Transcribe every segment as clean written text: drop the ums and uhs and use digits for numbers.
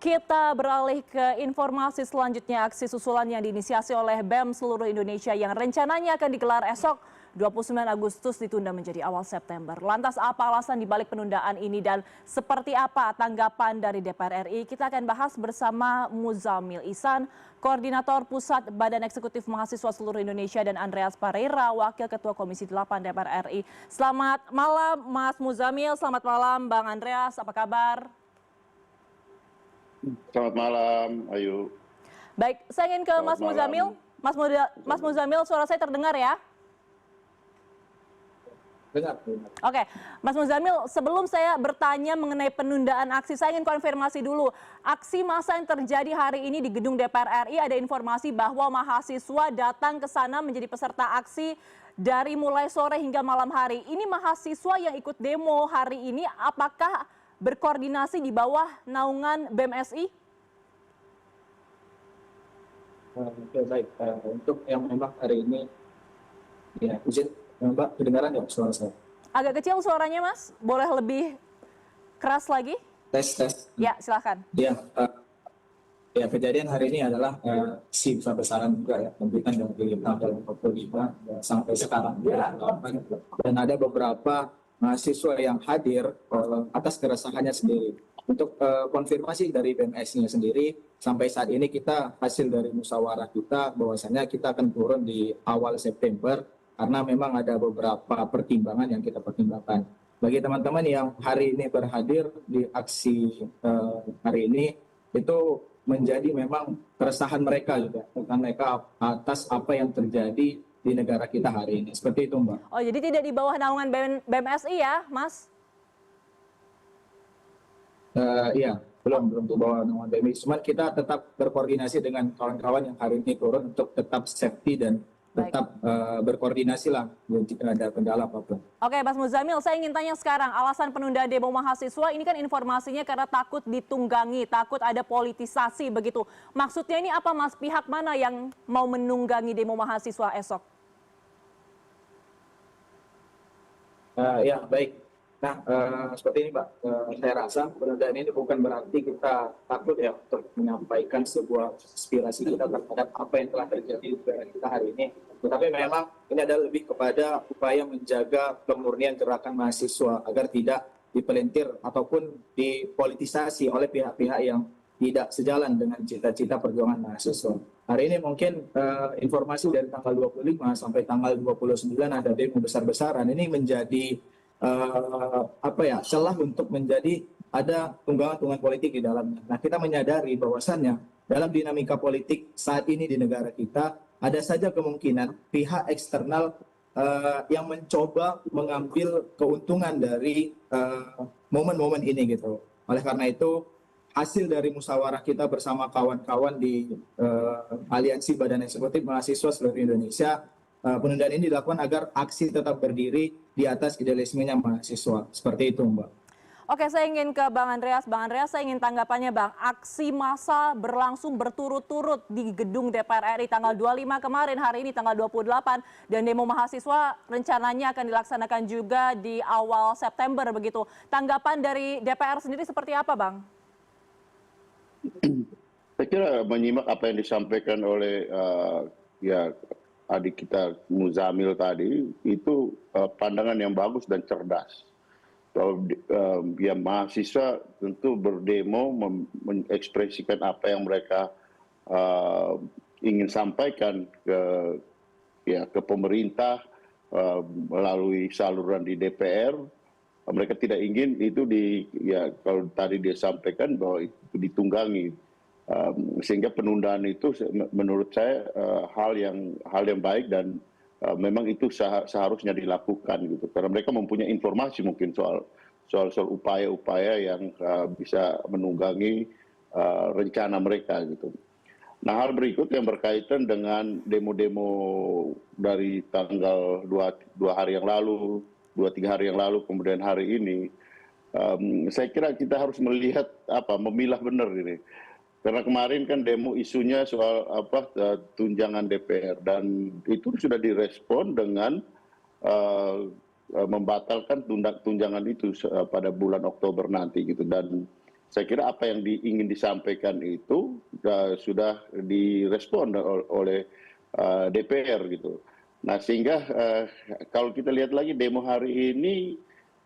Kita beralih ke informasi selanjutnya. Aksi susulan yang diinisiasi oleh BEM seluruh Indonesia yang rencananya akan digelar esok 29 Agustus ditunda menjadi awal September. Lantas apa alasan dibalik penundaan ini dan seperti apa tanggapan dari DPR RI? Kita akan bahas bersama Muzamil Ihsan, Koordinator Pusat Badan Eksekutif Mahasiswa Seluruh Indonesia, dan Andreas Pareira, Wakil Ketua Komisi 8 DPR RI. Selamat malam Mas Muzamil, selamat malam Bang Andreas, apa kabar? Selamat malam, Ayu. Baik, saya ingin ke Selamat Mas Muzamil. malam. Mas Muzamil, suara saya terdengar ya? Dengar. Oke, Mas Muzamil, sebelum saya bertanya mengenai penundaan aksi, saya ingin konfirmasi dulu. Aksi massa yang terjadi hari ini di gedung DPR RI, ada informasi bahwa mahasiswa datang ke sana menjadi peserta aksi dari mulai sore hingga malam hari. Ini mahasiswa yang ikut demo hari ini, apakah berkoordinasi di bawah naungan BMSI? Oke, baik. Untuk yang memang hari ini, ya, izin, Mbak, kedengaran nggak suara saya? Agak kecil suaranya, Mas. Boleh lebih keras lagi? Tes. Ya, silakan. Ya, ya, kejadian hari ini adalah si besar-besaran juga ya, pemerintahan dari tanggal 45 sampai sekarang. Ya, dan ada beberapa mahasiswa yang hadir atas keresahannya sendiri. Untuk konfirmasi dari BMS-nya sendiri, sampai saat ini kita hasil dari musyawarah kita bahwasanya kita akan turun di awal September karena memang ada beberapa pertimbangan yang kita pertimbangkan. Bagi teman-teman yang hari ini berhadir di aksi hari ini, itu menjadi memang keresahan mereka juga, tentang mereka atas apa yang terjadi di negara kita hari ini. Seperti itu, Mbak. Oh, jadi tidak di bawah naungan BMSI ya, Mas? Iya, belum di bawah naungan BMI. Cuman kita tetap berkoordinasi dengan kawan-kawan yang hari ini turun untuk tetap safety dan tetap berkoordinasi lah jika ada kendala apapun. Oke, Mas Muzamil, saya ingin tanya sekarang, alasan penundaan demo mahasiswa ini kan informasinya karena takut ditunggangi, takut ada politisasi begitu. Maksudnya ini apa, Mas? Pihak mana yang mau menunggangi demo mahasiswa esok? Ya, baik. Nah, seperti ini, Pak. Saya rasa penundaan ini bukan berarti kita takut ya untuk menyampaikan sebuah aspirasi kita terhadap apa yang telah terjadi di negara kita hari ini. Tetapi memang ini adalah lebih kepada upaya menjaga kemurnian gerakan mahasiswa agar tidak dipelintir ataupun dipolitisasi oleh pihak-pihak yang tidak sejalan dengan cita-cita perjuangan mahasiswa. Hari ini mungkin informasi dari tanggal 25 sampai tanggal 29 ada demo besar-besaran. Ini menjadi celah untuk menjadi ada tunggangan politik di dalamnya. Nah, kita menyadari bahwasannya dalam dinamika politik saat ini di negara kita ada saja kemungkinan pihak eksternal yang mencoba mengambil keuntungan dari momen-momen ini gitu. Oleh karena itu hasil dari musyawarah kita bersama kawan-kawan di Aliansi Badan Eksekutif Mahasiswa Seluruh Indonesia, penundaan ini dilakukan agar aksi tetap berdiri di atas idealismenya mahasiswa. Seperti itu, Mbak. Oke, saya ingin ke Bang Andreas. Bang Andreas, saya ingin tanggapannya, Bang. Aksi massa berlangsung berturut-turut di gedung DPR RI tanggal 25 kemarin, hari ini tanggal 28, dan demo mahasiswa rencananya akan dilaksanakan juga di awal September begitu. Tanggapan dari DPR sendiri seperti apa, Bang? Saya kira menyimak apa yang disampaikan oleh adik kita Muzamil tadi, itu pandangan yang bagus dan cerdas. Kalau ya mahasiswa tentu berdemo mengekspresikan apa yang mereka ingin sampaikan ke pemerintah melalui saluran di DPR. Mereka tidak ingin itu kalau tadi dia sampaikan bahwa itu ditunggangi, sehingga penundaan itu menurut saya hal yang baik dan memang itu seharusnya dilakukan gitu, karena mereka mempunyai informasi mungkin soal upaya-upaya yang bisa menunggangi rencana mereka gitu. Nah, hal berikut yang berkaitan dengan demo-demo dari tanggal 2 hari yang lalu, 2-3 hari yang lalu, kemudian hari ini, saya kira kita harus melihat memilah benar ini. Karena kemarin kan demo isunya soal tunjangan DPR, dan itu sudah direspon dengan membatalkan tunjangan itu pada bulan Oktober nanti gitu. Dan saya kira apa yang ingin disampaikan itu sudah direspon oleh DPR gitu. Nah sehingga kalau kita lihat lagi demo hari ini,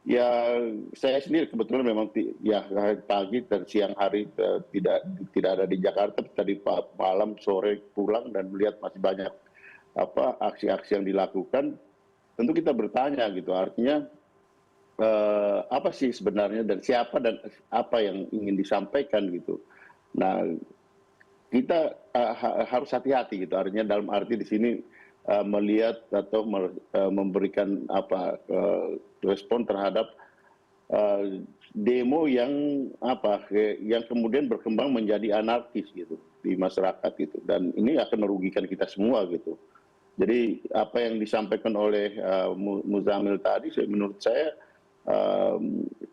ya saya sendiri kebetulan memang ya pagi dan siang hari tidak ada di Jakarta, tadi malam sore pulang dan melihat masih banyak aksi-aksi yang dilakukan. Tentu kita bertanya gitu, artinya apa sih sebenarnya dan siapa dan apa yang ingin disampaikan gitu. Nah kita harus hati-hati gitu, artinya dalam arti di sini melihat atau memberikan respon terhadap demo yang kemudian berkembang menjadi anarkis gitu di masyarakat gitu, dan ini akan merugikan kita semua gitu. Jadi apa yang disampaikan oleh Muzamil tadi menurut saya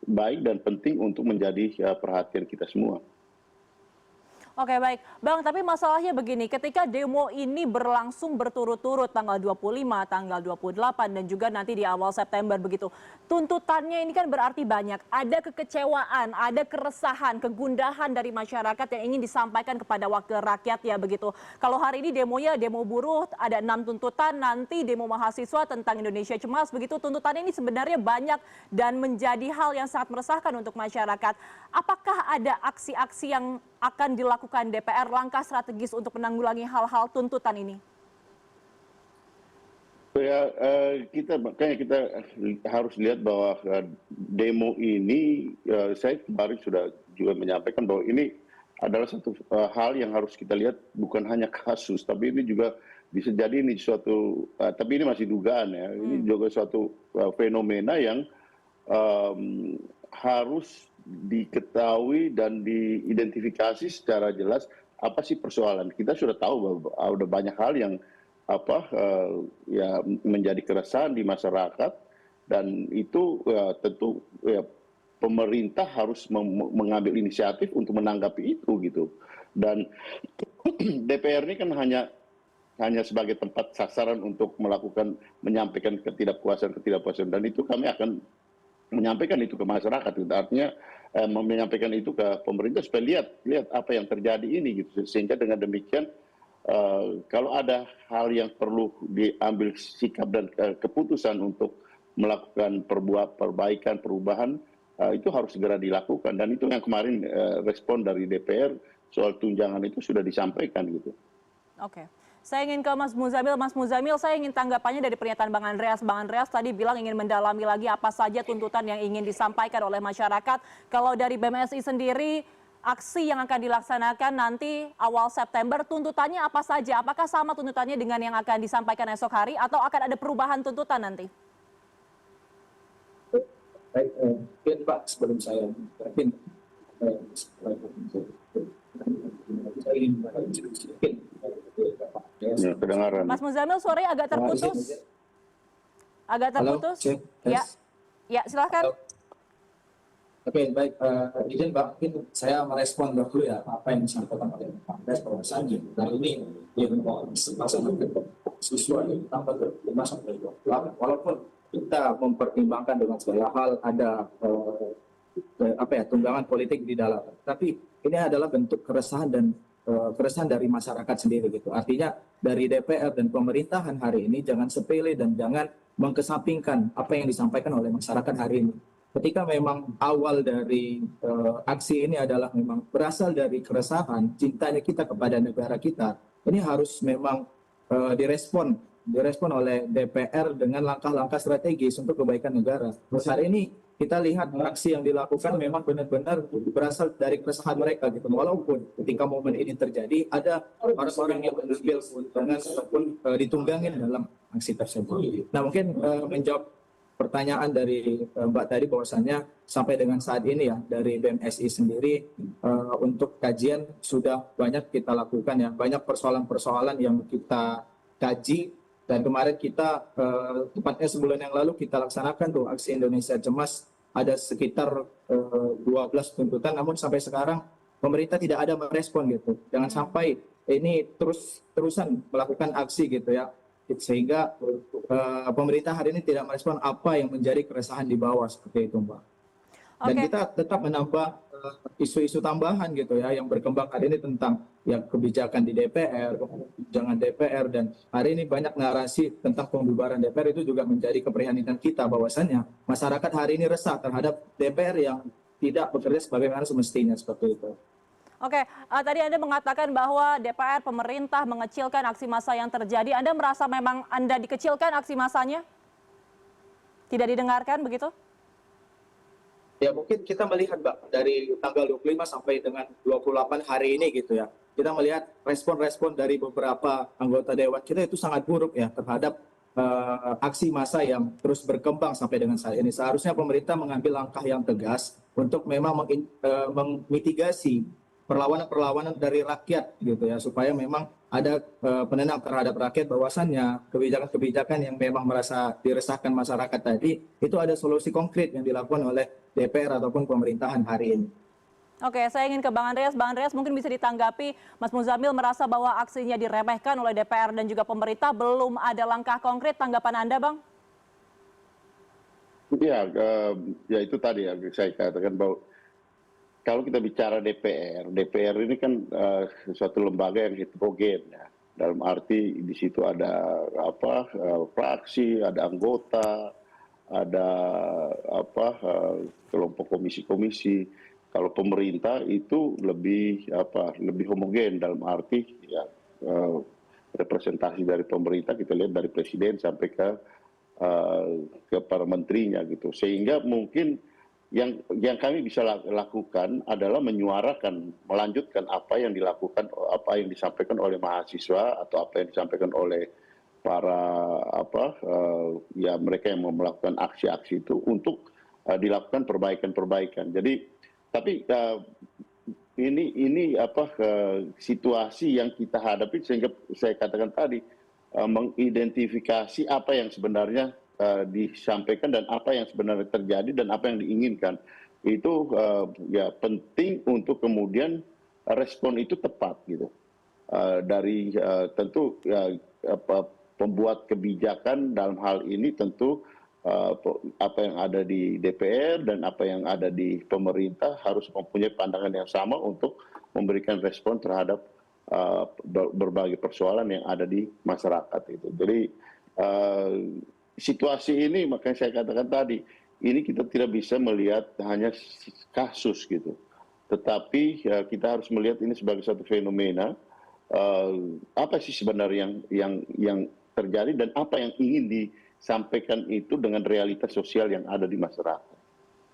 baik dan penting untuk menjadi perhatian kita semua. Oke, baik. Bang, tapi masalahnya begini, ketika demo ini berlangsung berturut-turut tanggal 25, tanggal 28, dan juga nanti di awal September begitu. Tuntutannya ini kan berarti banyak. Ada kekecewaan, ada keresahan, kegundahan dari masyarakat yang ingin disampaikan kepada wakil rakyat ya begitu. Kalau hari ini demonya demo buruh, ada 6 tuntutan, nanti demo mahasiswa tentang Indonesia Cemas, begitu tuntutannya ini sebenarnya banyak dan menjadi hal yang sangat meresahkan untuk masyarakat. Apakah ada aksi-aksi yang akan dilakukan DPR, langkah strategis untuk menanggulangi hal-hal tuntutan ini? Ya, makanya kita harus lihat bahwa demo ini, saya kemarin sudah juga menyampaikan bahwa ini adalah satu hal yang harus kita lihat bukan hanya kasus, tapi ini juga bisa jadi ini suatu, tapi ini masih dugaan ya, ini juga suatu fenomena yang harus diketahui dan diidentifikasi secara jelas apa sih persoalan. Kita sudah tahu bahwa ada banyak hal yang ya menjadi keresahan di masyarakat, dan itu tentu ya, pemerintah harus mengambil inisiatif untuk menanggapi itu gitu. Dan DPR ini kan hanya sebagai tempat sasaran untuk menyampaikan ketidakpuasan, dan itu kami akan menyampaikan itu ke masyarakat. Artinya menyampaikan itu ke pemerintah supaya lihat apa yang terjadi ini gitu, sehingga dengan demikian kalau ada hal yang perlu diambil sikap dan keputusan untuk melakukan perbaikan, perubahan, itu harus segera dilakukan. Dan itu yang kemarin respon dari DPR soal tunjangan itu sudah disampaikan gitu. Oke. Saya ingin ke Mas Muzamil. Mas Muzamil, saya ingin tanggapannya dari pernyataan Bang Andreas. Bang Andreas tadi bilang ingin mendalami lagi apa saja tuntutan yang ingin disampaikan oleh masyarakat. Kalau dari BMSI sendiri, aksi yang akan dilaksanakan nanti awal September, tuntutannya apa saja? Apakah sama tuntutannya dengan yang akan disampaikan esok hari atau akan ada perubahan tuntutan nanti? Baik, mungkin Pak, sebelum saya mungkin saya ingin Ya, kedengaran. Mas Muzamil, suaranya agak terputus. Agak terputus. Halo, ya, ya silahkan. Oke, baik. Izin Pak, mungkin saya merespon dulu ya apa yang disampaikan oleh Pak Andreas bahwasannya hari ini sesuai tambah 5-28. Walaupun kita mempertimbangkan dengan segala hal ada tunggangan politik di dalam, tapi ini adalah bentuk keresahan dan keresahan dari masyarakat sendiri gitu. Artinya dari DPR dan pemerintahan hari ini jangan sepele dan jangan mengkesampingkan apa yang disampaikan oleh masyarakat hari ini. Ketika memang awal dari aksi ini adalah memang berasal dari keresahan, cintanya kita kepada negara kita, ini harus memang direspon oleh DPR dengan langkah-langkah strategis untuk kebaikan negara. Hari ini kita lihat aksi yang dilakukan memang benar-benar berasal dari keresahan mereka gitu. Walaupun ketika momen ini terjadi ada orang-orang yang mengambil dengan ataupun ditunggangin dalam aksi tersebut. Nah, mungkin menjawab pertanyaan dari Mbak tadi bahwasannya sampai dengan saat ini ya dari BMSI sendiri untuk kajian sudah banyak kita lakukan ya, banyak persoalan-persoalan yang kita kaji. Dan kemarin kita, tepatnya sebulan yang lalu kita laksanakan tuh aksi Indonesia Cemas, ada sekitar 12 tuntutan, namun sampai sekarang pemerintah tidak ada merespon gitu. Jangan sampai ini terusan melakukan aksi gitu ya, sehingga pemerintah hari ini tidak merespon apa yang menjadi keresahan di bawah seperti itu Mbak. Dan kita tetap menambah isu-isu tambahan gitu ya yang berkembang hari ini tentang ya kebijakan di DPR, kebijakan DPR, dan hari ini banyak narasi tentang pembubaran DPR itu juga menjadi keprihatinan kita bahwasannya masyarakat hari ini resah terhadap DPR yang tidak bekerja sebagaimana semestinya seperti itu. Oke, tadi Anda mengatakan bahwa DPR, pemerintah mengecilkan aksi massa yang terjadi. Anda merasa memang Anda dikecilkan aksi massanya? Tidak didengarkan begitu? Ya mungkin kita melihat Mbak dari tanggal 25 sampai dengan 28 hari ini gitu ya. Kita melihat respon-respon dari beberapa anggota dewan kita itu sangat buruk ya terhadap aksi massa yang terus berkembang sampai dengan saat ini. Seharusnya pemerintah mengambil langkah yang tegas untuk memang memitigasi perlawanan-perlawanan dari rakyat gitu ya, supaya memang ada penenang terhadap rakyat bahwasannya kebijakan-kebijakan yang memang merasa diresahkan masyarakat tadi itu ada solusi konkret yang dilakukan oleh DPR ataupun pemerintahan hari ini. Oke, saya ingin ke Bang Andreas. Bang Andreas mungkin bisa ditanggapi, Mas Muzamil merasa bahwa aksinya diremehkan oleh DPR dan juga pemerintah, belum ada langkah konkret. Tanggapan Anda, Bang? Ya, ya itu tadi ya saya katakan bahwa kalau kita bicara DPR ini kan suatu lembaga yang heterogen ya. Dalam arti di situ ada fraksi, ada anggota, ada kelompok komisi-komisi. Kalau pemerintah itu lebih homogen dalam arti ya representasi dari pemerintah kita lihat dari presiden sampai ke para menterinya gitu. Sehingga mungkin yang kami bisa lakukan adalah menyuarakan, melanjutkan apa yang dilakukan, apa yang disampaikan oleh mahasiswa atau apa yang disampaikan oleh para ya mereka yang mau melakukan aksi-aksi itu untuk dilakukan perbaikan-perbaikan. Jadi tapi ini situasi yang kita hadapi sehingga saya katakan tadi mengidentifikasi apa yang sebenarnya disampaikan dan apa yang sebenarnya terjadi dan apa yang diinginkan itu ya penting untuk kemudian respon itu tepat gitu dari tentu pembuat kebijakan dalam hal ini tentu apa yang ada di DPR dan apa yang ada di pemerintah harus mempunyai pandangan yang sama untuk memberikan respon terhadap berbagai persoalan yang ada di masyarakat itu. Jadi situasi ini makanya saya katakan tadi ini kita tidak bisa melihat hanya kasus gitu, tetapi kita harus melihat ini sebagai satu fenomena apa sih sebenarnya yang terjadi dan apa yang ingin disampaikan itu dengan realitas sosial yang ada di masyarakat.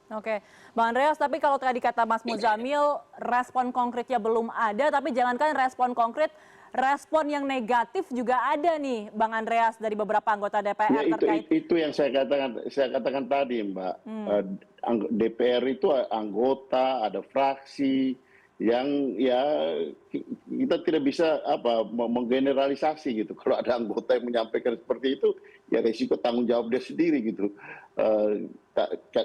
Oke, Bang Andreas, tapi kalau tadi kata Mas Muzamil, respon konkretnya belum ada, tapi jangankan respon konkret, respon yang negatif juga ada nih, Bang Andreas, dari beberapa anggota DPR ya, terkait. Itu yang saya katakan tadi, Mbak. DPR itu anggota, ada fraksi yang ya kita tidak bisa menggeneralisasi gitu. Kalau ada anggota yang menyampaikan seperti itu, ya resiko tanggung jawab dia sendiri gitu.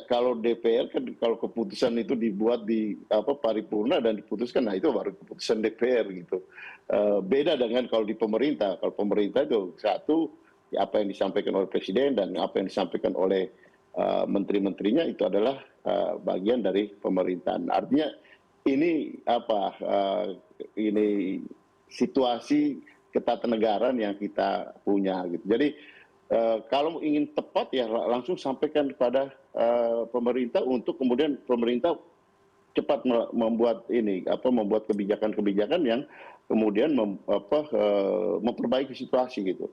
Kalau DPR kan kalau keputusan itu dibuat di paripurna dan diputuskan, nah itu baru keputusan DPR gitu. Beda dengan kalau di pemerintah. Kalau pemerintah itu satu apa yang disampaikan oleh presiden dan apa yang disampaikan oleh menteri-menterinya itu adalah bagian dari pemerintahan. Artinya ini ini situasi ketatanegaraan yang kita punya gitu. Jadi kalau ingin tepat ya langsung sampaikan kepada pemerintah untuk kemudian pemerintah cepat membuat membuat kebijakan-kebijakan yang kemudian memperbaiki situasi gitu.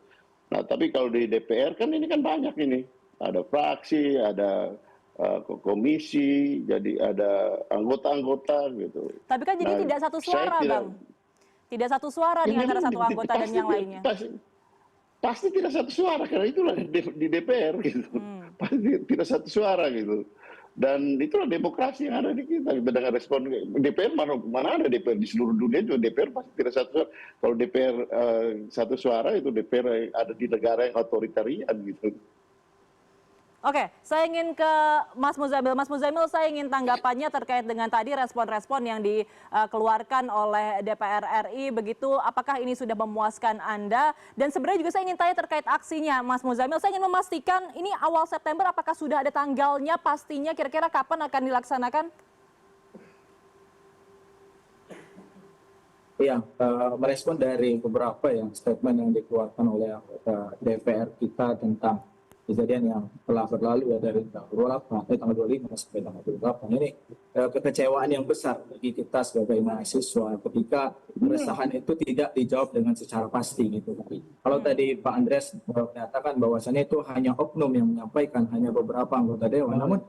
Nah, tapi kalau di DPR kan ini kan banyak ini. Ada fraksi, ada komisi, jadi ada anggota-anggota gitu. Tapi kan jadi tidak satu suara, Bang. Tidak satu suara di antara satu anggota dan yang lainnya. Pasti tidak satu suara, karena itulah di DPR gitu. Pasti tidak satu suara gitu. Dan itulah demokrasi yang ada di kita. Kita dengan respon DPR, mana ada DPR di seluruh dunia juga DPR pasti tidak satu suara. Kalau DPR satu suara itu DPR ada di negara yang otoritarian gitu. Oke, saya ingin ke Mas Muzamil. Mas Muzamil, saya ingin tanggapannya terkait dengan tadi respon-respon yang dikeluarkan oleh DPR RI. Begitu, apakah ini sudah memuaskan Anda? Dan sebenarnya juga saya ingin tanya terkait aksinya, Mas Muzamil. Saya ingin memastikan ini awal September, apakah sudah ada tanggalnya pastinya? Kira-kira kapan akan dilaksanakan? Iya, merespon dari beberapa yang statement yang dikeluarkan oleh anggota DPR kita tentang kejadian yang telah berlalu ya dari tanggal 25 sampai tanggal 28. Ini kekecewaan yang besar bagi kita sebagai mahasiswa ketika keresahan itu tidak dijawab dengan secara pasti gitu. Kalau tadi Pak Andreas menyatakan bahwasannya itu hanya oknum yang menyampaikan, hanya beberapa anggota dewan, namun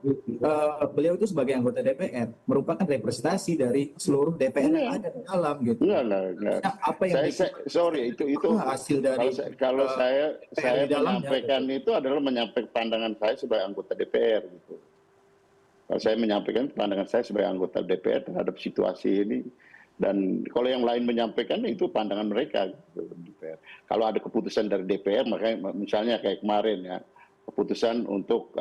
beliau itu sebagai anggota DPR merupakan representasi dari seluruh DPR yang ada di dalam gitu. Enggak. Apa yang Sorry, itu hasil dari kalau saya di dalamnya, menyampaikan gitu. itu adalah menyampaikan pandangan saya sebagai anggota DPR gitu. Kalau saya menyampaikan pandangan saya sebagai anggota DPR terhadap situasi ini, dan kalau yang lain menyampaikan itu pandangan mereka gitu, DPR. Kalau ada keputusan dari DPR, makanya misalnya kayak kemarin ya, keputusan untuk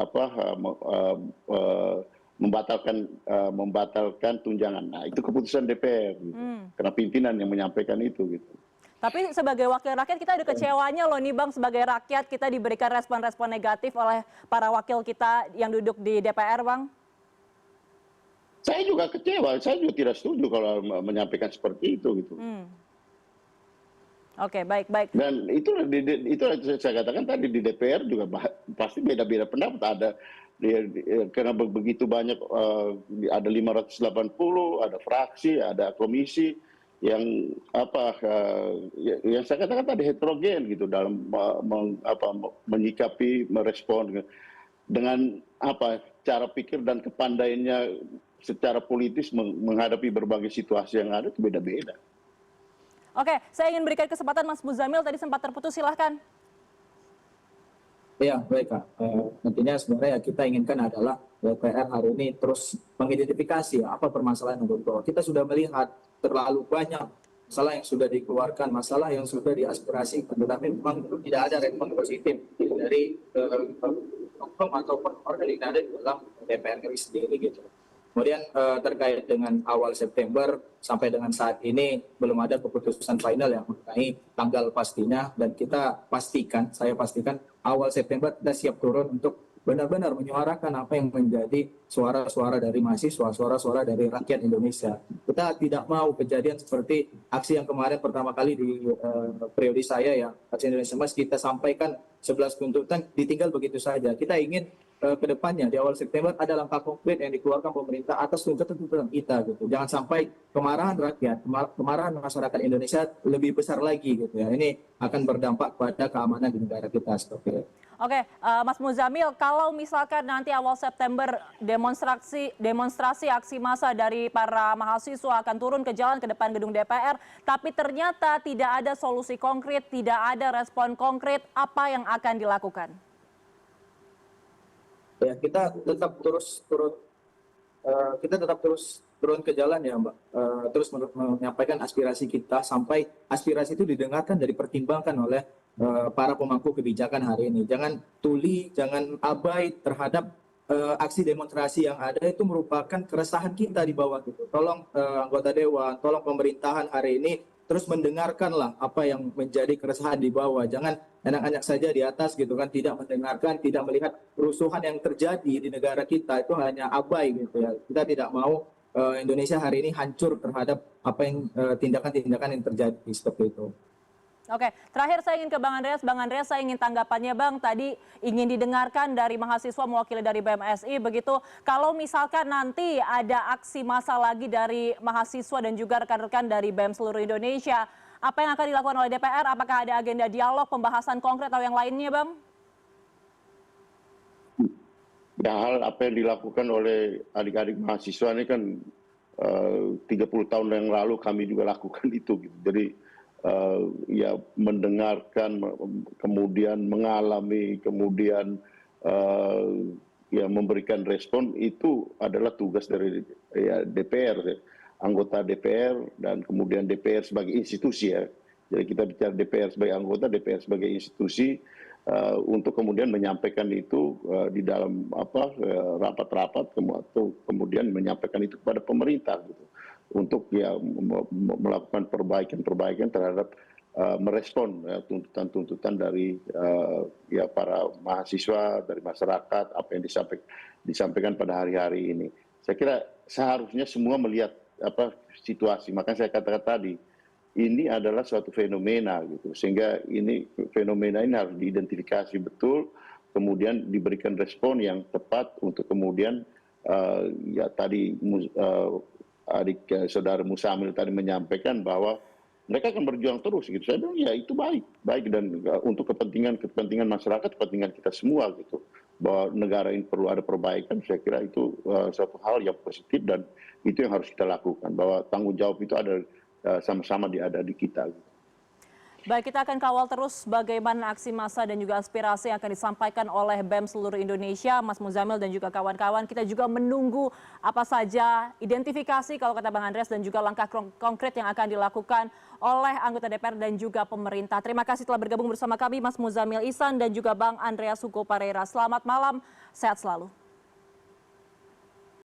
membatalkan tunjangan. Nah, itu keputusan DPR gitu. Karena pimpinan yang menyampaikan itu gitu. Tapi sebagai wakil rakyat kita ada kecewanya loh nih Bang, sebagai rakyat kita diberikan respon-respon negatif oleh para wakil kita yang duduk di DPR, Bang. Saya juga kecewa, saya juga tidak setuju kalau menyampaikan seperti itu gitu. Oke, baik. Dan itu saya katakan tadi di DPR juga pasti beda-beda pendapat ada karena begitu banyak, ada 580, ada fraksi, ada komisi yang yang saya katakan tadi heterogen gitu dalam menyikapi, merespon dengan cara pikir dan kepandaiannya secara politis menghadapi berbagai situasi yang ada itu beda-beda. Oke, saya ingin berikan kesempatan Mas Muzamil, tadi sempat terputus, silahkan. Iya, baik Kak. Nantinya sebenarnya kita inginkan adalah DPR hari ini terus mengidentifikasi apa permasalahan yang berubah. Kita sudah melihat terlalu banyak masalah yang sudah dikeluarkan, masalah yang sudah diaspirasikan, tetapi memang tidak ada respon positif dari oknum ataupun orang yang ada di dalam DPR RI sendiri gitu. Kemudian terkait dengan awal September sampai dengan saat ini belum ada keputusan final yang mengenai tanggal pastinya, dan saya pastikan awal September kita siap turun untuk benar-benar menyuarakan apa yang menjadi suara-suara dari mahasiswa, suara-suara dari rakyat Indonesia. Kita tidak mau kejadian seperti aksi yang kemarin pertama kali di periode saya ya, aksi Indonesia Mas, kita sampaikan 11 tuntutan ditinggal begitu saja. Kita ingin ke depannya di awal September ada langkah konkret yang dikeluarkan pemerintah atas tuntutan-tuntutan kita gitu. Jangan sampai kemarahan rakyat, kemarahan masyarakat Indonesia lebih besar lagi gitu ya. Ini akan berdampak pada keamanan di negara kita seperti itu. Oke, Mas Muzamil, kalau misalkan nanti awal September demonstrasi aksi massa dari para mahasiswa akan turun ke jalan ke depan gedung DPR, tapi ternyata tidak ada solusi konkret, tidak ada respon konkret, apa yang akan dilakukan? Ya, kita tetap terus turun ke jalan ya Mbak, terus menyampaikan aspirasi kita sampai aspirasi itu didengarkan dan dipertimbangkan oleh para pemangku kebijakan hari ini. Jangan tuli, jangan abai terhadap aksi demonstrasi yang ada, itu merupakan keresahan kita di bawah gitu. Tolong anggota dewan, tolong pemerintahan hari ini terus mendengarkanlah apa yang menjadi keresahan di bawah. Jangan enak-enak saja di atas gitu kan, tidak mendengarkan, tidak melihat kerusuhan yang terjadi di negara kita, itu hanya abai gitu ya. Kita tidak mau Indonesia hari ini hancur terhadap apa yang tindakan-tindakan yang terjadi seperti itu. Oke, terakhir saya ingin ke Bang Andreas. Bang Andreas, saya ingin tanggapannya Bang. Tadi ingin didengarkan dari mahasiswa mewakili dari BMSI. Begitu, kalau misalkan nanti ada aksi massa lagi dari mahasiswa dan juga rekan-rekan dari BEM seluruh Indonesia, apa yang akan dilakukan oleh DPR? Apakah ada agenda dialog, pembahasan konkret atau yang lainnya Bang? Ya, hal apa yang dilakukan oleh adik-adik mahasiswa ini kan 30 tahun yang lalu kami juga lakukan itu gitu. Jadi ya mendengarkan, kemudian mengalami, kemudian ya memberikan respon, itu adalah tugas dari ya, DPR, anggota DPR, dan kemudian DPR sebagai institusi ya. Jadi kita bicara DPR sebagai anggota, DPR sebagai institusi, untuk kemudian menyampaikan itu di dalam rapat-rapat, kemudian menyampaikan itu kepada pemerintah gitu, untuk ya melakukan perbaikan terhadap merespon tuntutan-tuntutan dari ya para mahasiswa, dari masyarakat, apa yang disampaikan pada hari-hari ini. Saya kira seharusnya semua melihat situasi. Makanya saya katakan tadi, ini adalah suatu fenomena gitu, sehingga fenomena ini harus diidentifikasi betul, kemudian diberikan respon yang tepat untuk kemudian ya tadi adik saudara Musamil tadi menyampaikan bahwa mereka akan berjuang terus gitu. Saya bilang ya itu baik dan untuk kepentingan masyarakat, kepentingan kita semua gitu. Bahwa negara ini perlu ada perbaikan, saya kira itu suatu hal yang positif dan itu yang harus kita lakukan. Bahwa tanggung jawab itu ada sama-sama ada di kita. Baik, kita akan kawal terus bagaimana aksi massa dan juga aspirasi yang akan disampaikan oleh BEM seluruh Indonesia, Mas Muzamil dan juga kawan-kawan. Kita juga menunggu apa saja identifikasi kalau kata Bang Andreas dan juga langkah konkret yang akan dilakukan oleh anggota DPR dan juga pemerintah. Terima kasih telah bergabung bersama kami Mas Muzamil Ihsan dan juga Bang Andreas Hugo Pareira. Selamat malam, sehat selalu.